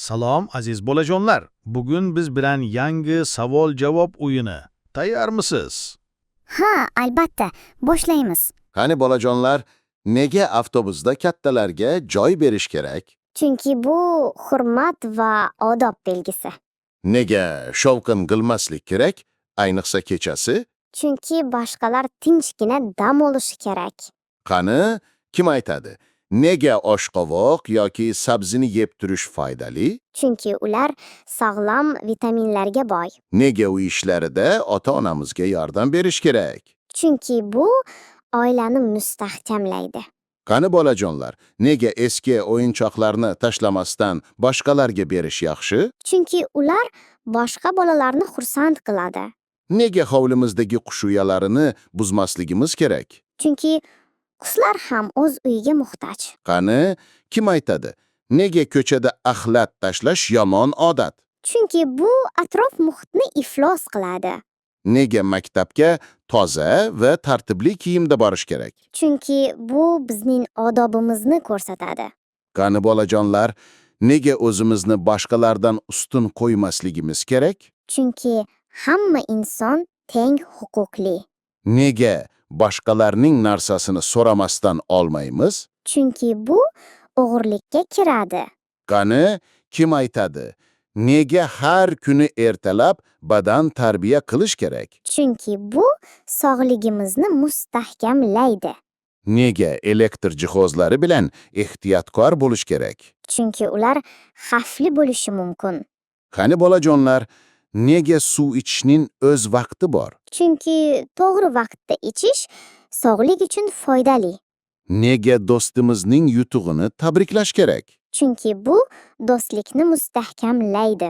Salom aziz bolajonlar. Bugun biz bilan yangi savol-javob o'yini. Tayyormisiz? Ha, albatta. Boshlaymiz. Qani bolajonlar, nega avtobusda kattalarga joy berish kerak? Chunki bu hurmat va odob belgisi. Nega shovqin qilmaslik kerak, ayniqsa kechasi? Chunki boshqalar tinchgina dam olishi kerak. Qani, kim aytadi? Nega oshqovoq yoki sabzini yeb turish foydali? Chunki ular sog'lom vitaminlarga boy. Nega uy ishlarida ota-onamizga yordam berish kerak? Chunki bu oilani mustahkamlaydi. Qani bolajonlar, nega eski o'yinchoqlarni tashlamasdan boshqalarga berish yaxshi? Chunki ular boshqa bolalarni xursand qiladi. Nega hovlimizdagi qush uyalarini buzmasligimiz kerak? Chunki qushlar ham o'z uyiga muhtoj. Qani, kim aytadi? Nega ko'chada axlat tashlash yomon odat? Chunki bu atrof muhitni iflos qiladi. Nega maktabga toza va tartibli kiyimda borish kerak? Chunki bu bizning odobimizni ko'rsatadi. Qani bolajonlar, nega o'zimizni boshqalardan ustun qo'ymasligimiz kerak? Chunki hamma inson teng huquqli. Nega boshqalarning narsasini so'ramasdan olmaymiz? Chunki bu o'g'irlikka kiradi. Qani, kim aytadi? Nega har kuni ertalab badan tarbiya qilish kerak? Chunki bu sog'ligimizni mustahkamlaydi. Nega elektr jihozlari bilan ehtiyotkor bo'lish kerak? Chunki ular xavfli bo'lishi mumkin. Qani bolajonlar, nega suv ichishning o'z vaqti bor? Chunki to'g'ri vaqtda ichish sog'lik uchun foydali. Nega do'stimizning yutug'ini tabriklash kerak? Chunki bu do'stlikni mustahkamlaydi.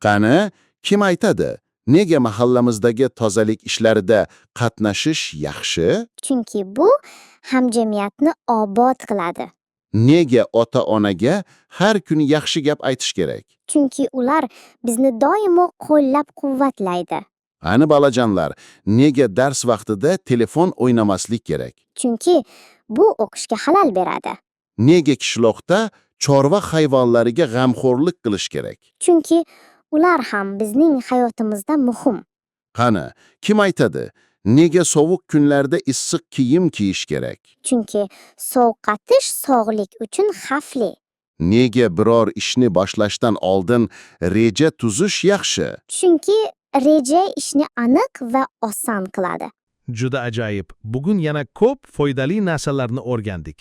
Qani, kim aytadi? Nega mahallamizdagi tozalik ishlarida qatnashish yaxshi? Chunki bu hamjamiyatni obod qiladi. Nega ota-onaga har kuni yaxshi gap aytish kerak? Chunki ular bizni doimo qo'llab-quvvatlaydi. Qani bolajonlar, nega dars vaqtida telefon o'ynamaslik kerak? Chunki bu o'qishga xalal beradi. Nega qishloqda chorva hayvonlariga g'amxo'rlik qilish kerak? Chunki ular ham bizning hayotimizda muhim. Qani, kim aytadi? Nega sovuq kunlarda issiq kiyim kiyish kerak? Chunki sovqatish sog'lik uchun xavfli. Nega biror ishni boshlashdan oldin reja tuzish yaxshi? Chunki reja ishni aniq va oson qiladi. Juda ajoyib. Bugun yana ko'p foydali narsalarni o'rgandik.